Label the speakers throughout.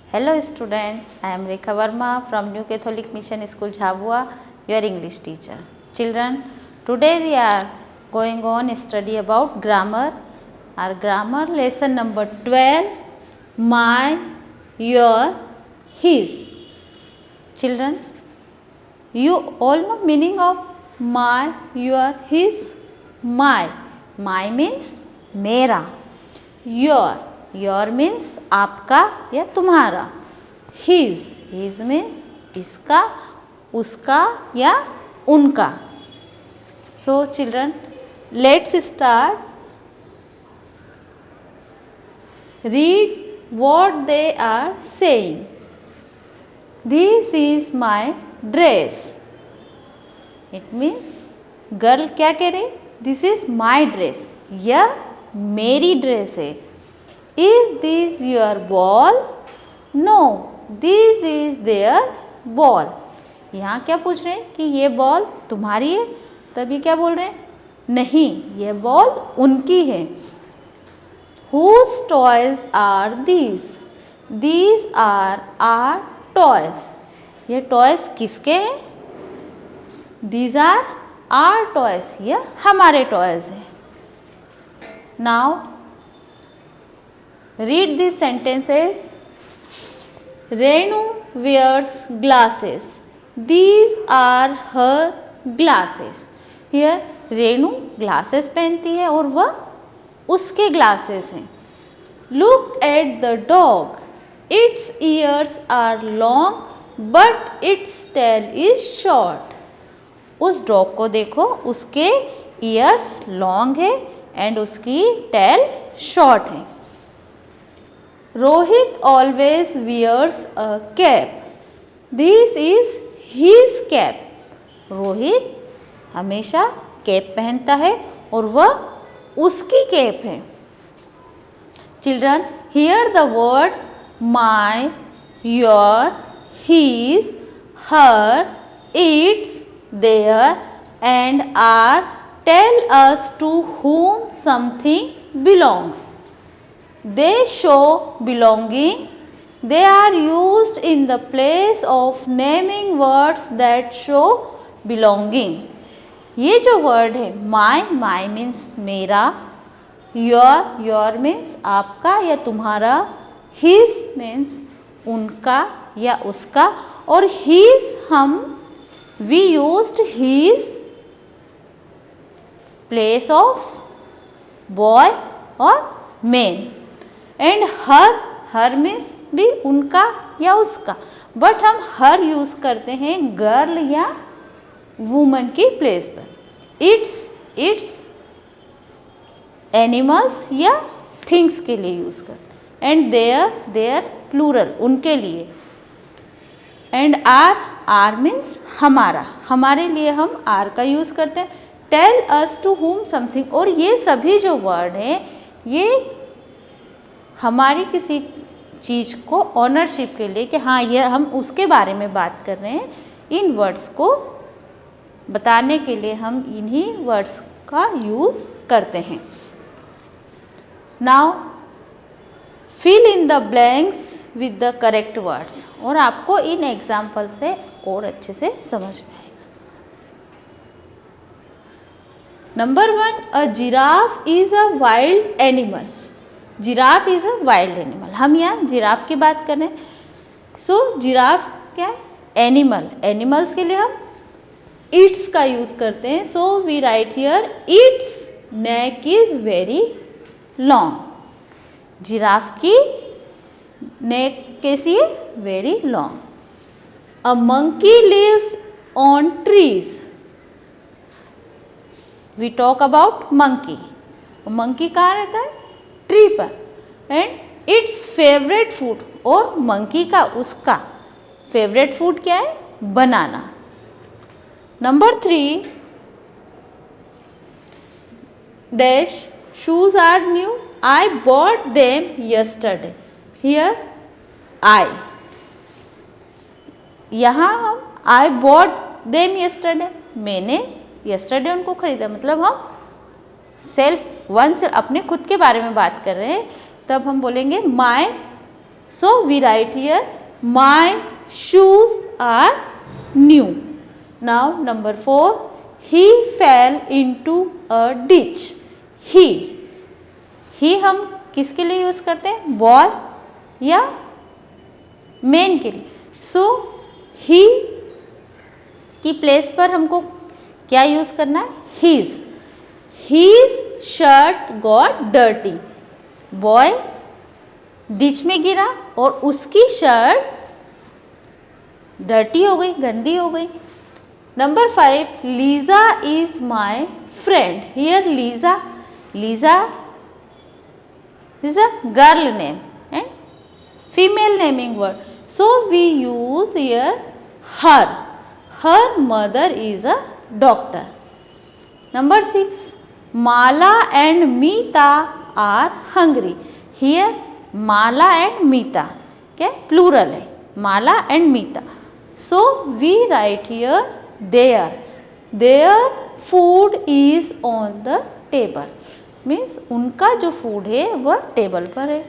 Speaker 1: Hello student, I am Rekha Verma from New Catholic Mission School Jhabua, your English teacher. Children, today we are going on study about grammar. Our grammar lesson number 12, my, your, his. Children, you all know meaning of my, your, his? My means मेरा. Your means आपका या तुम्हारा. His means इसका, उसका या उनका. So children, let's start. Read what they are saying. This is my dress. It means girl क्या कह रही? This is my dress. यह मेरी ड्रेस है. Is this your ball? No, this is their ball. यहाँ क्या पूछ रहे हैं कि ये बॉल तुम्हारी है? तभी क्या बोल रहे हैं? नहीं, ये बॉल उनकी है. Whose toys are these? These are our toys. ये टॉयज किसके हैं? These are our toys. ये हमारे टॉयज हैं. Now read these sentences. Renu wears glasses. These are her glasses. Here Renu glasses पहनती है और वह उसके glasses हैं. Look at the dog. Its ears are long but its tail is short. उस डॉग को देखो, उसके ears long है and उसकी tail short है. Rohit always wears a cap. This is his cap. Rohit हमेशा कैप पहनता है और वह उसकी कैप है. Children, hear the words my, your, his, her, its, their and our tell us to whom something belongs. They show belonging. They are used in the place of naming words that show belonging. ये जो word है my means मेरा, your means आपका या तुम्हारा, his means उनका या उसका और his हम we used his place of boy और man. एंड हर मीन्स भी उनका या उसका, बट हम हर यूज़ करते हैं गर्ल या वुमन की प्लेस पर. इट्स एनिमल्स या थिंग्स के लिए यूज़ करते हैं. एंड देयर प्लूरल उनके लिए. एंड आर मीन्स हमारा, हमारे लिए हम आर का यूज़ करते हैं. Tell us to whom something, और ये सभी जो वर्ड हैं ये हमारी किसी चीज़ को ऑनरशिप के लिए कि हाँ ये हम उसके बारे में बात कर रहे हैं, इन वर्ड्स को बताने के लिए हम इन्हीं वर्ड्स का यूज़ करते हैं. Now fill in the blanks with the correct words. और आपको इन एग्जाम्पल से और अच्छे से समझ में आएगा. Number 1, a giraffe is a wild animal. Giraffe is a wild animal. हम यहाँ जिराफ की बात कर रहे हैं. सो जिराफ क्या है? एनिमल. एनिमल्स के लिए हम इट्स का यूज़ करते हैं. So we write here it's neck is very long. Giraffe की नेक कैसी है? Very long. A monkey lives on trees. We talk about monkey. Monkey कहाँ रहता है? ट्री पर. एंड इट्स फेवरेट फूड, और मंकी का उसका फेवरेट फूड क्या है? Banana. Number 3, dash shoes are new. I bought them yesterday. Here I, यहाँ हम आई बॉट देम यस्टरडे, मैंने यस्टरडे उनको खरीदा, मतलब हम सेल्फ अपने खुद के बारे में बात कर रहे हैं. तब हम बोलेंगे माई So we write here my shoes are new. Now number 4, he fell into a ditch. he हम किसके लिए यूज करते हैं, बॉय या मैन के लिए. सो ही की प्लेस पर हमको क्या यूज करना है, his shirt got dirty. Boy ditch में गिरा और उसकी शर्ट डर्टी हो गई, गंदी हो गई. Number 5, Lisa is my friend. Here Lisa is a girl name and female naming word. So we use here her. Her mother is a doctor. Number 6, Mala and Meeta are hungry. Here Mala and Meeta, okay, plural है, Mala and Meeta. So we write here their food is on the table. Means उनका जो food है वह table पर है.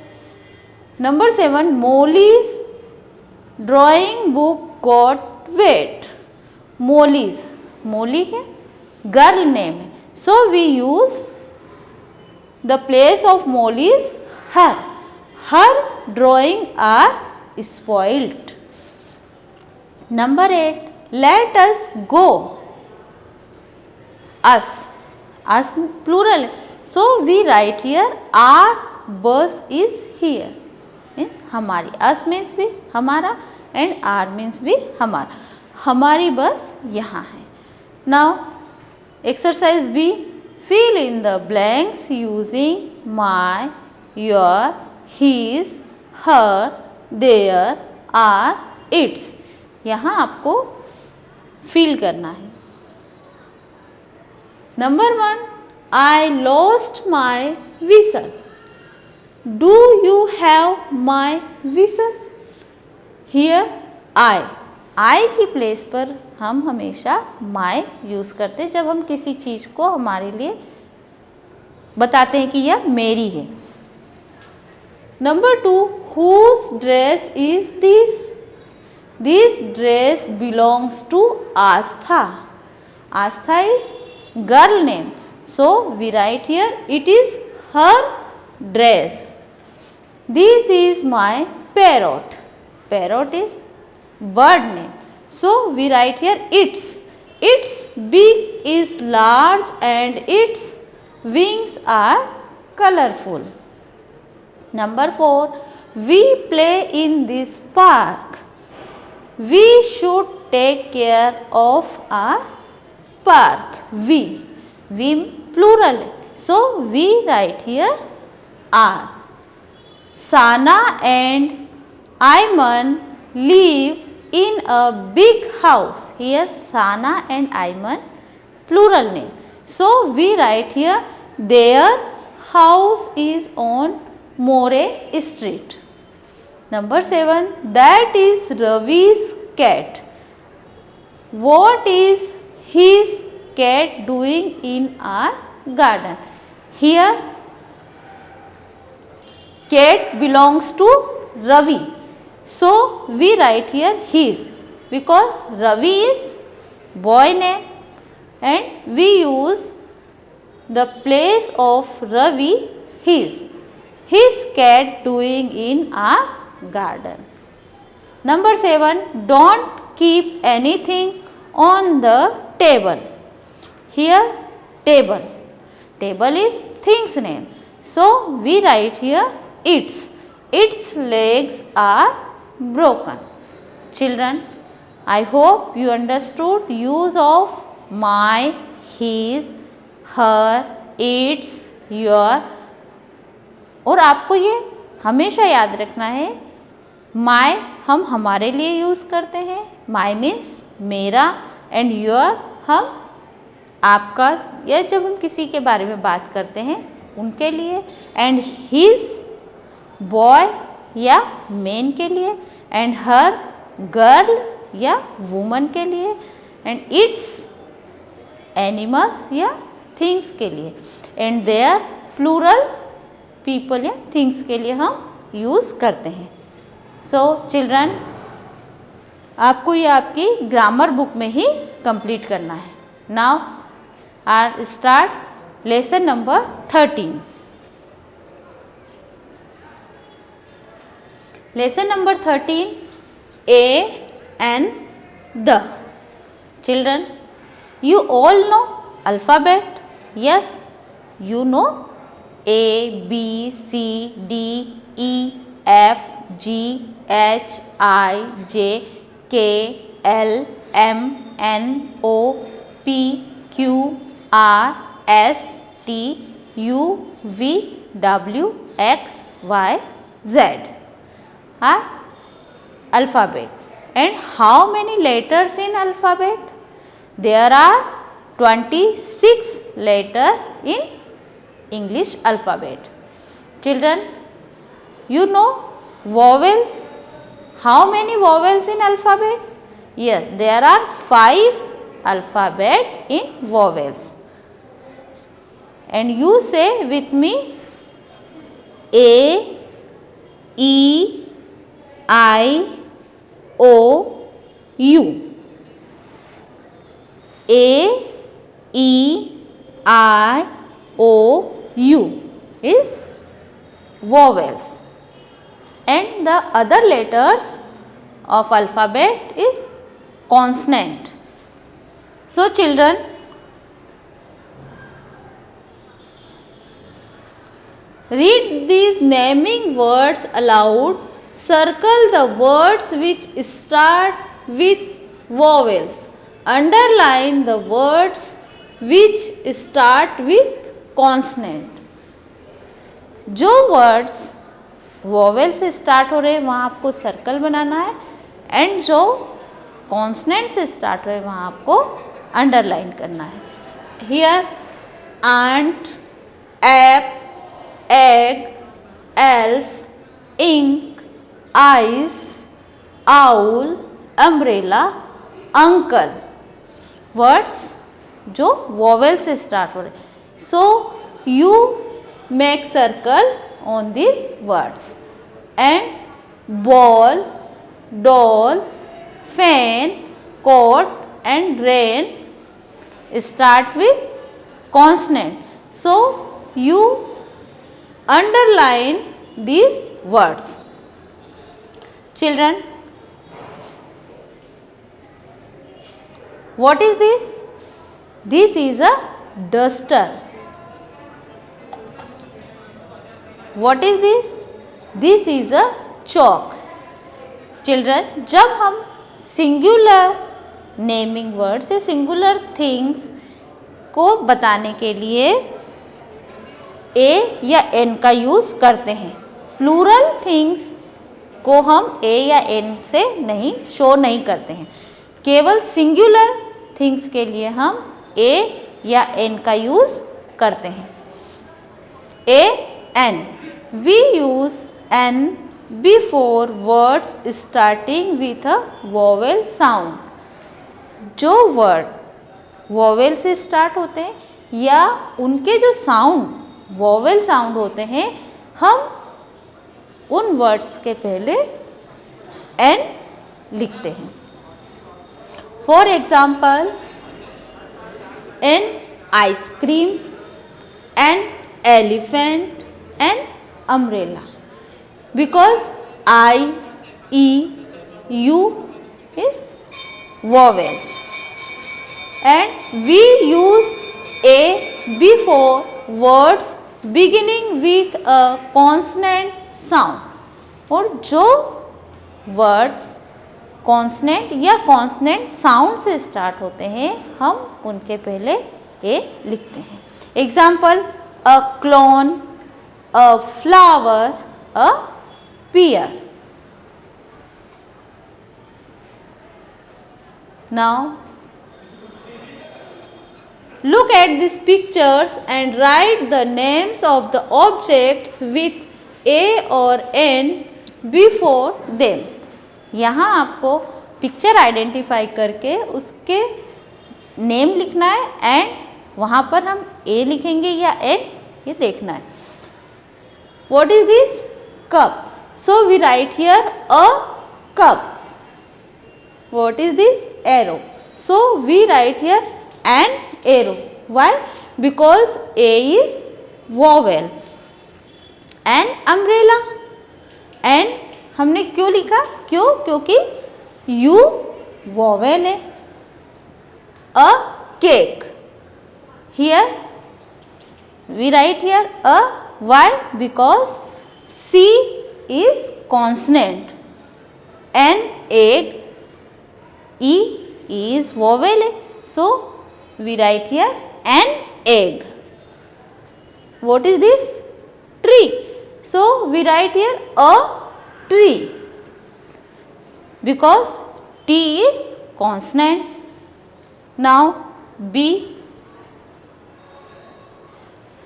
Speaker 1: Number 7, Molly's drawing book got wet. Molly है girl name है. So we use the place of Molly's her drawing are spoiled. Number 8, let us go. Us plural है. So we write here our bus is here. Means हमारी. us means भी हमारा and our means भी हमारा. हमारी बस यहाँ है. Now exercise B, fill in the blanks using my, your, his, her, their, our, its. यहाँ आपको fill करना है. Number 1, I lost my whistle. Do you have my whistle? Here I की प्लेस पर हम हमेशा my यूज़ करते हैं जब हम किसी चीज़ को हमारे लिए बताते हैं कि यह मेरी है. Number 2, whose dress is this? This dress belongs to Astha. Astha is girl name. So we write here it is her dress. This is my parrot. Parrot is bird name. So we write here its. Its beak is large and its wings are colorful. Number 4, we play in this park. We should take care of our park. We plural है. So we write here are. Sana and Ayman live in a big house. Here Sana and Ayman plural name. So we write here their house is on More Street. Number 7, that is Ravi's cat. What is his cat doing in our garden? Here cat belongs to Ravi. So we write here his because Ravi is boy name and we use the place of Ravi his. His cat doing in our garden. Number 7, don't keep anything on the table. Here table. Table is things name. So we write here its. Its legs are broken. Children, I hope you understood use of my, his, her, its, your. और आपको ये हमेशा याद रखना है my हम हमारे लिए यूज़ करते हैं. माय मीन्स मेरा एंड योर हम आपका या जब हम किसी के बारे में बात करते हैं उनके लिए. एंड हिज बॉय या मैन के लिए. एंड हर गर्ल या वुमन के लिए. एंड इट्स एनिमल्स या थिंग्स के लिए. एंड देयर प्लूरल पीपल या थिंग्स के लिए हम यूज़ करते हैं. सो चिल्ड्रन, आपको ये आपकी ग्रामर बुक में ही कंप्लीट करना है. Now our start lesson number 13. Lesson number 13, A and the. Children, you all know alphabet? Yes, you know A, B, C, D, E, F, G, H, I, J, K, L, M, N, O, P, Q, R, S, T, U, V, W, X, Y, Z are alphabet. And how many letters in alphabet? There are 26 letters in English alphabet. Children, you know vowels? How many vowels in alphabet? Yes, there are 5 alphabet in vowels. And you say with me, A, E, I, O, U. A, E, I, O, U is vowels. And the other letters of alphabet is consonant. So children, read these naming words aloud. Circle the words which start with vowels. Underline the words which start with consonant. जो words vowel से start हो रहे हैं वहाँ आपको circle बनाना है, and जो consonant से स्टार्ट हो रहे हैं वहाँ आपको अंडरलाइन करना है. Here ant, app, egg, elf, ink, ice, owl, umbrella, uncle, words जो वोवेल से स्टार्ट हो रहे हैं. So you make circle on these words. And ball, doll, fan, coat and rain start with consonant. So you underline these words. Children, what is this? This is a duster. What is this? This is a chalk. Children, जब हम singular naming words या singular things को बताने के लिए ए या N का use करते हैं, प्लूरल थिंग्स को हम ए या एन से नहीं शो नहीं करते हैं. केवल सिंगुलर थिंग्स के लिए हम ए या एन का यूज़ करते हैं. ए, N. We use N before words starting with a vowel sound. जो वर्ड वोवेल से स्टार्ट होते हैं या उनके जो साउंड वोवेल साउंड होते हैं, हम उन वर्ड्स के पहले N लिखते हैं. For example, an ice cream, an elephant, an umbrella, because I, E, U is vowels, and we use A before words beginning with a consonant sound. और जो words consonant या consonant sound से start होते हैं हम उनके पहले A लिखते हैं. Example, a clone, a flower, a pear. Now look at these pictures and write the names of the objects with A or N before them. यहाँ आपको पिक्चर आइडेंटिफाई करके उसके नेम लिखना है, एंड वहाँ पर हम A लिखेंगे या N ये देखना है. What is this? Cup. So we write here a cup. What is this? Arrow. So we write here an arrow. Why? Because A is vowel. An umbrella. And हमने क्यों लिखा? क्यों? क्योंकि U vowel है. A cake. Here we write here a. Why? Because C is consonant. An egg. E is vowel है. So we write here an egg. What is this? Tree. So we write here a tree because T is consonant. Now B.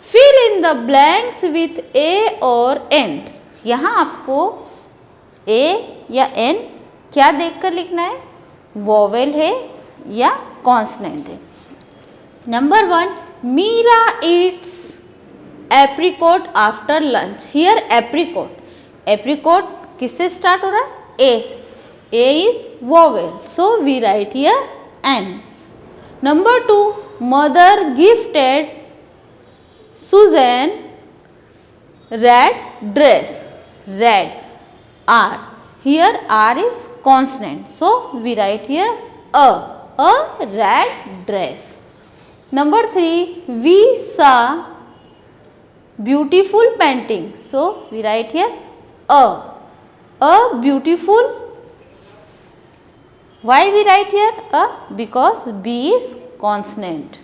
Speaker 1: Fill in the blanks with A or N. यहाँ आपको A या N क्या देखकर लिखना है? Vowel है या consonant है. Number 1, Meera eats apricot after lunch. Here apricot किससे स्टार्ट हो रहा है? ए से. A is vowel, so we write here an. Number 2, mother gifted Susan red dress. Red R. Here R is consonant, so we write here a red dress. Number 3, we saw beautiful painting, so we write here a beautiful. Why we write here a? Because B is consonant.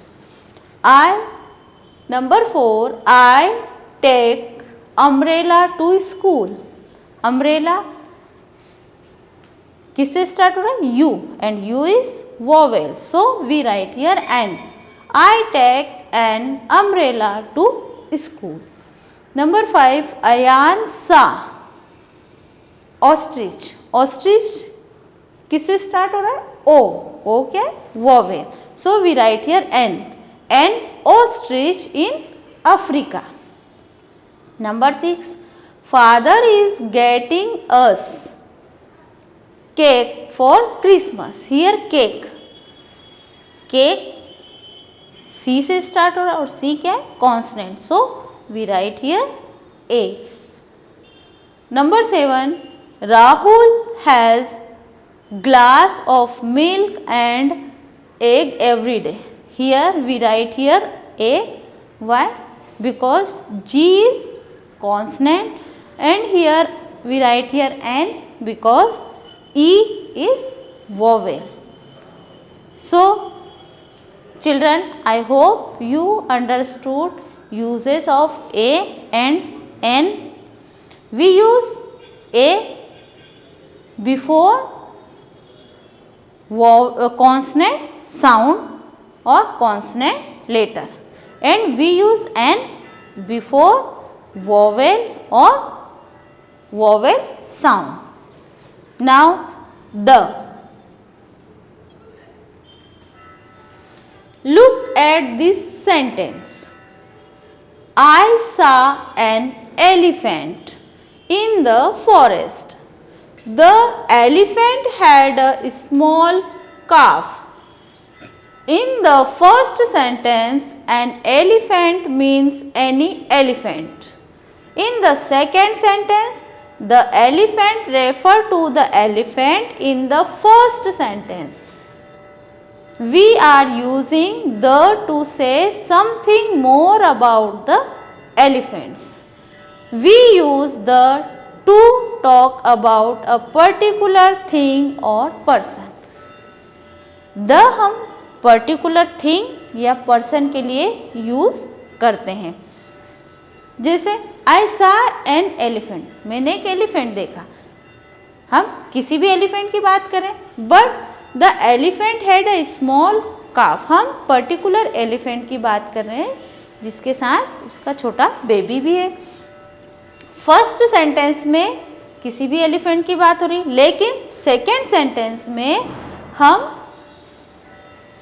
Speaker 1: Number 4, I take umbrella to school. Umbrella किससे start हो रहा है? U, and U is vowel, so we write here an. I take an umbrella to school. Number 5, Ayan saw ostrich. Ostrich किससे start हो रहा है? O. O क्या है? Vowel, so we write here an. An ostrich in Africa. Number 6, father is getting us cake for Christmas. Here cake C से start हो रहा है और C क्या है? Consonant, so we write here A. Number 7, Rahul has glass of milk and egg every day. Here we write here A. Why? Because G is consonant and here we write here N because E is vowel. So children, I hope you understood uses of A and N. We use A before consonant sound or consonant later, and we use N before vowel or vowel sound. Now the. Look at this sentence. I saw an elephant in the forest. The elephant had a small calf. In the first sentence, an elephant means any elephant. In the second sentence, the elephant refer to the elephant in the first sentence. We are using the to say something more about the elephants. We use the to talk about a particular thing or person. The हम particular thing या person के लिए use करते हैं. जैसे I saw an elephant, मैंने एक elephant देखा. हम किसी भी एलिफेंट की बात करें, but the elephant had a small calf. हम पर्टिकुलर एलिफेंट की बात कर रहे हैं जिसके साथ उसका छोटा बेबी भी है. फर्स्ट सेंटेंस में किसी भी एलिफेंट की बात हो रही, लेकिन सेकेंड सेंटेंस में हम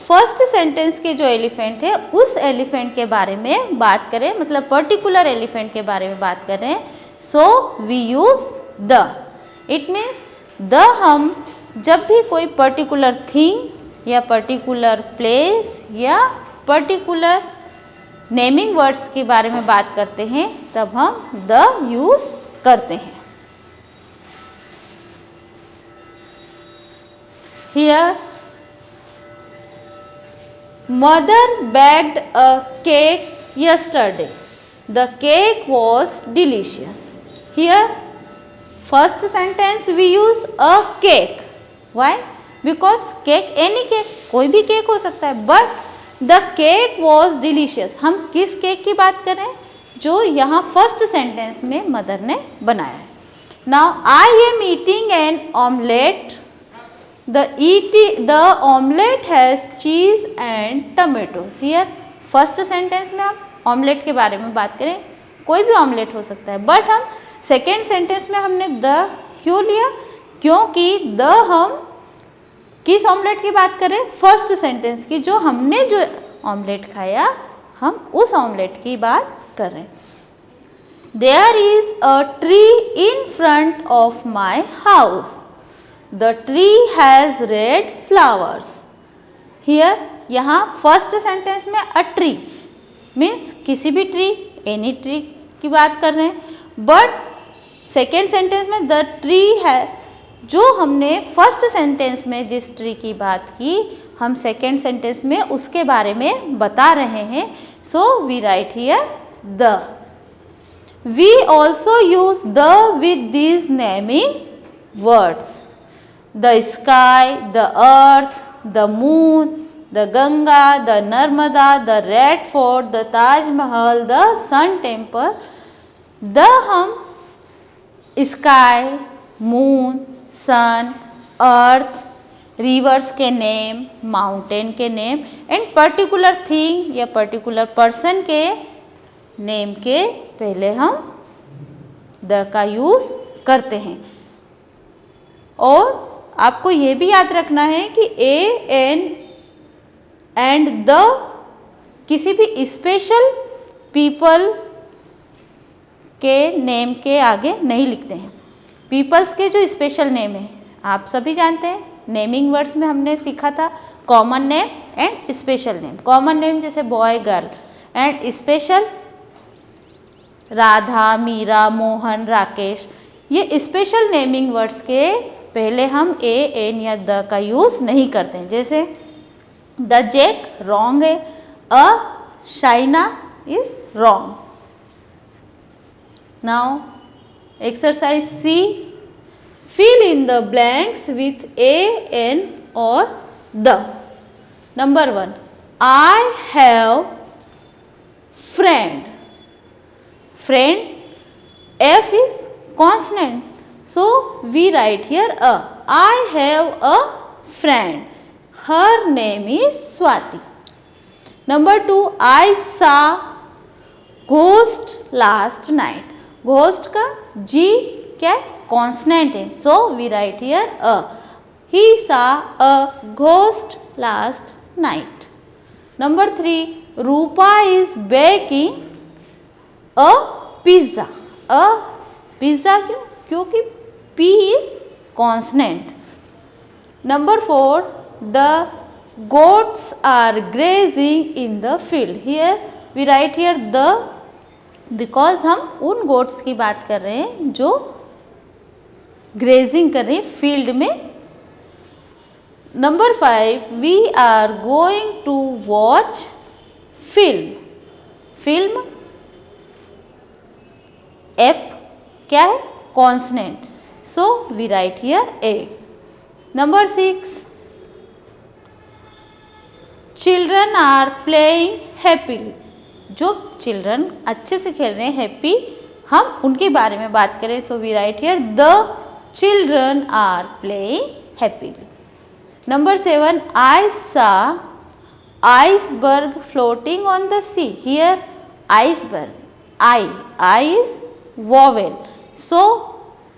Speaker 1: फर्स्ट सेंटेंस के जो एलिफेंट है उस एलिफेंट के बारे में बात करें, मतलब पर्टिकुलर एलिफेंट के बारे में बात कर रहे हैं so we use the. It means the हम जब भी कोई पर्टिकुलर थिंग या पर्टिकुलर प्लेस या पर्टिकुलर नेमिंग वर्ड्स के बारे में बात करते हैं तब हम the यूज करते हैं. Here mother baked a cake yesterday. The cake was delicious. Here first sentence we use a cake. Why? Because cake, any cake, कोई भी केक हो सकता है. But the cake was delicious. हम किस केक की बात कर रहे हैं? जो यहाँ फर्स्ट सेंटेंस में मदर ने बनाया है. Now I am eating an omelette. The omelette has cheese and tomatoes. Here first sentence में हम ऑमलेट के बारे में बात करें, कोई भी ऑमलेट हो सकता है. बट हम सेकेंड सेंटेंस में हमने द क्यों लिया? क्योंकि द हम किस ऑमलेट की बात करें? फर्स्ट सेंटेंस की, जो हमने जो ऑमलेट खाया हम उस ऑमलेट की बात कर रहे हैं. There is a tree in front of my house. The tree has red flowers. Here यहाँ फर्स्ट सेंटेंस में अ ट्री मीन्स किसी भी ट्री, एनी ट्री की बात कर रहे हैं. बट सेकेंड सेंटेंस में द ट्री है, जो हमने फर्स्ट सेंटेंस में जिस ट्री की बात की हम सेकेंड सेंटेंस में उसके बारे में बता रहे हैं. So we write here the. We also use the with these naming words. The sky, the earth, the moon, the Ganga, the Narmada, the Red Fort, the Taj Mahal, the Sun Temple. The हम sky, moon, sun, earth, rivers के name, mountain के name and particular thing या particular person के name के पहले हम the का use करते हैं. और आपको ये भी याद रखना है कि ए एन एंड द किसी भी स्पेशल पीपल के नेम के आगे नहीं लिखते हैं. पीपल्स के जो स्पेशल नेम है आप सभी जानते हैं. नेमिंग वर्ड्स में हमने सीखा था common name and special name. Common name जैसे boy girl and special Radha, Meera, Mohan, Rakesh. ये स्पेशल नेमिंग वर्ड्स के पहले हम ए एन या द का यूज नहीं करते हैं. जैसे द जैक रॉन्ग है, a Shaina is wrong. Now exercise C, fill in the blanks with a, n or the. Number 1, I have friend. Friend, F is consonant. So we write here a. I have a friend. Her name is Swati. Number 2, I saw ghost last night. Ghost का G क्या है? Consonant है. So we write here a. He saw a ghost last night. Number 3, Rupa is baking a pizza. A pizza क्यों? क्योंकि P is consonant. Number 4, the goats are grazing in the field. Here we write here the because हम उन goats की बात कर रहे हैं जो grazing कर रहे हैं फील्ड में. Number 5, we are going to watch film. Film F क्या है? Consonant. So we write here A. Number 6, children are playing happily. जो चिल्ड्रन अच्छे से खेल रहे हैं हैप्पी हम उनके बारे में बात करें. So we write here the children are playing happily. Number 7, I saw iceberg floating on the sea. Here iceberg I is vowel. So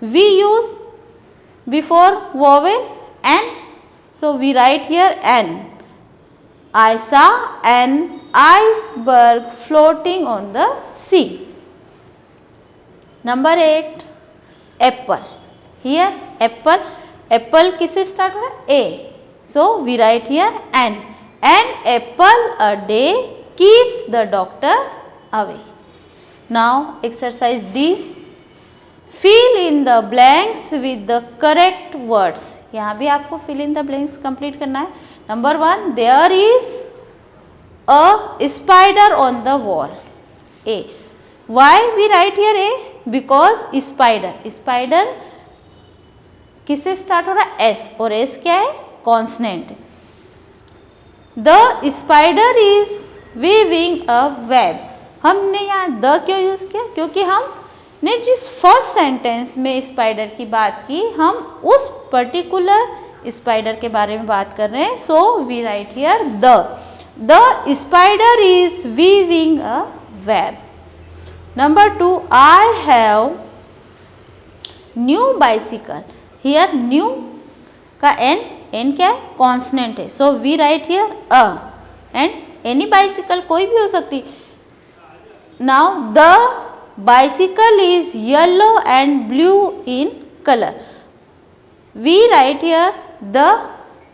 Speaker 1: we use before vowel an. So we write here an. I saw an iceberg floating on the sea. Number 8, apple. Here apple किससे start हो रहा है? A. So we write here an apple a day keeps the doctor away. Now exercise D. Fill in the blanks with the correct words. यहाँ भी आपको fill in the blanks complete करना है. Number 1, there is a spider on the wall. A. Why we write here A? Because spider किससे start हो रहा है? S. और S क्या है? Consonant. The spider is weaving a web. हमने यहाँ द क्यों यूज किया? क्योंकि हमने जिस फर्स्ट सेंटेंस में स्पाइडर की बात की, हम उस पर्टिकुलर स्पाइडर के बारे में बात कर रहे हैं. So we write here the spider is weaving a web. Number 2, I have new bicycle. Here new का एन क्या है? कॉन्सनेंट है. So we write here a and any bicycle कोई भी हो सकती. Now the bicycle is yellow and blue in colour. We write here the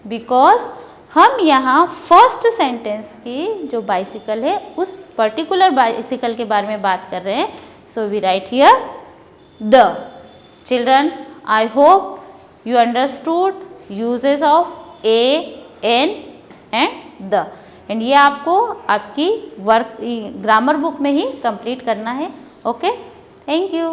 Speaker 1: because हम यहाँ फर्स्ट सेंटेंस की जो बाइसिकल है उस पर्टिकुलर बाइसिकल के बारे में बात कर रहे हैं. So we write here the. Children, I hope you understood uses of a, n and the. And ये आपको आपकी वर्क ग्रामर बुक में ही कंप्लीट करना है. Okay, thank you.